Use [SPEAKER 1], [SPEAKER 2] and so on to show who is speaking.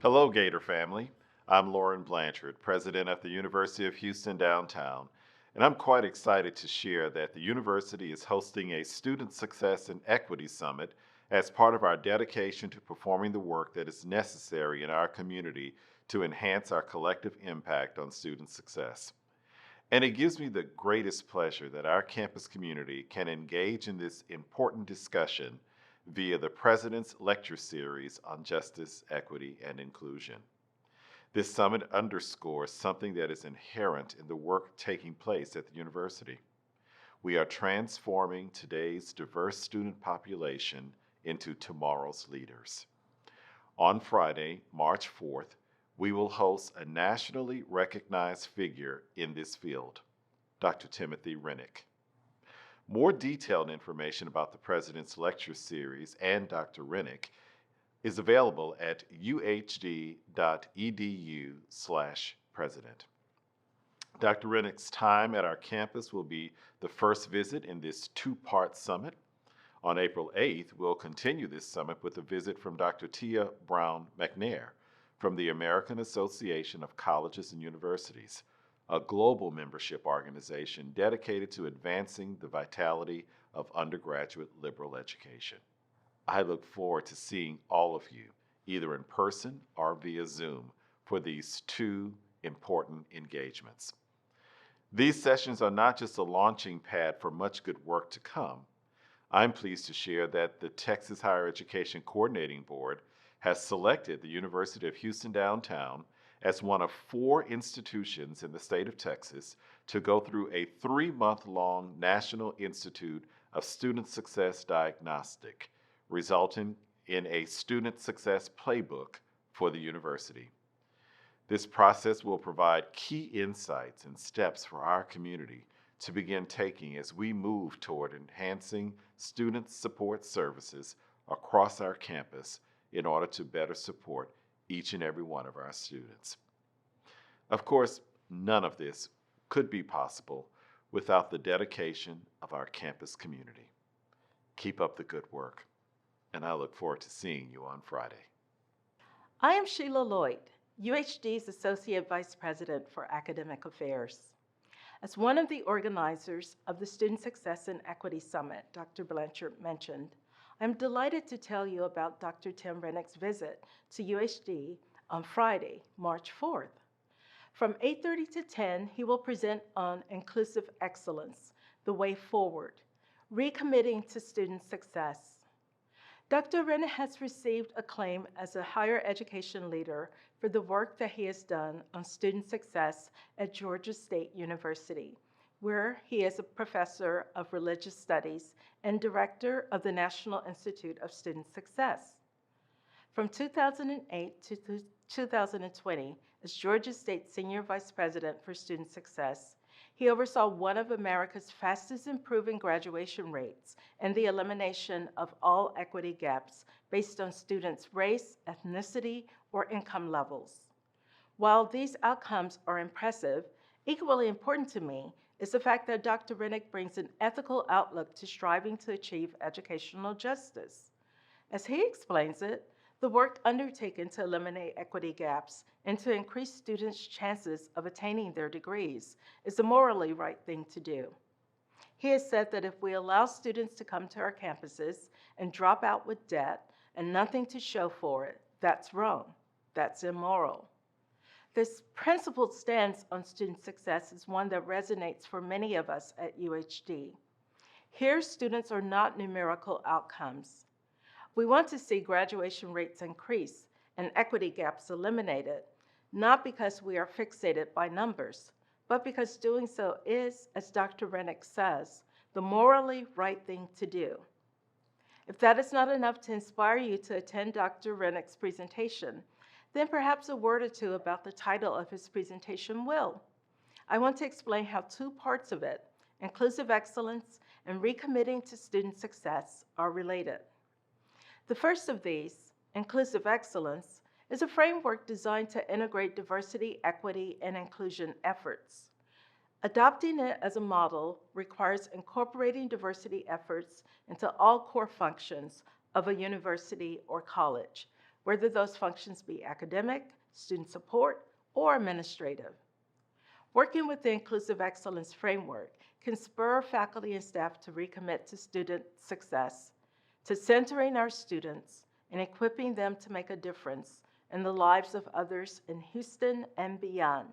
[SPEAKER 1] Hello, Gator family. I'm Lauren Blanchard, president of the University of Houston Downtown, and I'm quite excited to share that the university is hosting a Student Success and Equity Summit as part of our dedication to performing the work that is necessary in our community to enhance our collective impact on student success. And it gives me the greatest pleasure that our campus community can engage in this important discussion via the President's Lecture Series on Justice, Equity, and Inclusion. This summit underscores something that is inherent in the work taking place at the university. We are transforming today's diverse student population into tomorrow's leaders. On Friday, March 4th, we will host a nationally recognized figure in this field, Dr. Timothy Renick. More detailed information about the President's Lecture Series and Dr. Renick is available at uhd.edu/president. Dr. Renick's time at our campus will be the first visit in this two-part summit. On April 8th, we'll continue this summit with a visit from Dr. Tia Brown McNair from the American Association of Colleges and Universities, a global membership organization dedicated to advancing the vitality of undergraduate liberal education. I look forward to seeing all of you, either in person or via Zoom, for these two important engagements. These sessions are not just a launching pad for much good work to come. I'm pleased to share that the Texas Higher Education Coordinating Board has selected the University of Houston Downtown as one of 4 institutions in the state of Texas to go through a 3-month-long National Institute of Student Success Diagnostic, resulting in a Student Success Playbook for the university. This process will provide key insights and steps for our community to begin taking as we move toward enhancing student support services across our campus in order to better support each and every one of our students. Of course, none of this could be possible without the dedication of our campus community. Keep up the good work, and I look forward to seeing you on Friday.
[SPEAKER 2] I am Sheila Lloyd, UHD's Associate Vice President for Academic Affairs. As one of the organizers of the Student Success and Equity Summit Dr. Blanchard mentioned, I'm delighted to tell you about Dr. Tim Renick's visit to UHD on Friday, March 4th. From 8:30 to 10, he will present on Inclusive Excellence, the Way Forward, Recommitting to Student Success. Dr. Renick has received acclaim as a higher education leader for the work that he has done on student success at Georgia State University, where he is a professor of religious studies and director of the National Institute of Student Success. From 2008 to 2020, as Georgia State Senior Vice President for Student Success, he oversaw one of America's fastest improving graduation rates and the elimination of all equity gaps based on students' race, ethnicity, or income levels. While these outcomes are impressive, equally important to me is the fact that Dr. Renick brings an ethical outlook to striving to achieve educational justice. As he explains it, the work undertaken to eliminate equity gaps and to increase students' chances of attaining their degrees is the morally right thing to do. He has said that if we allow students to come to our campuses and drop out with debt and nothing to show for it, that's wrong. That's immoral. This principled stance on student success is one that resonates for many of us at UHD. Here, students are not numerical outcomes. We want to see graduation rates increase and equity gaps eliminated, not because we are fixated by numbers, but because doing so is, as Dr. Renick says, the morally right thing to do. If that is not enough to inspire you to attend Dr. Renick's presentation, then perhaps a word or two about the title of his presentation will. I want to explain how 2 parts of it, inclusive excellence and recommitting to student success, are related. The first of these, inclusive excellence, is a framework designed to integrate diversity, equity, and inclusion efforts. Adopting it as a model requires incorporating diversity efforts into all core functions of a university or college, whether those functions be academic, student support, or administrative. Working with the Inclusive Excellence Framework can spur faculty and staff to recommit to student success, to centering our students and equipping them to make a difference in the lives of others in Houston and beyond.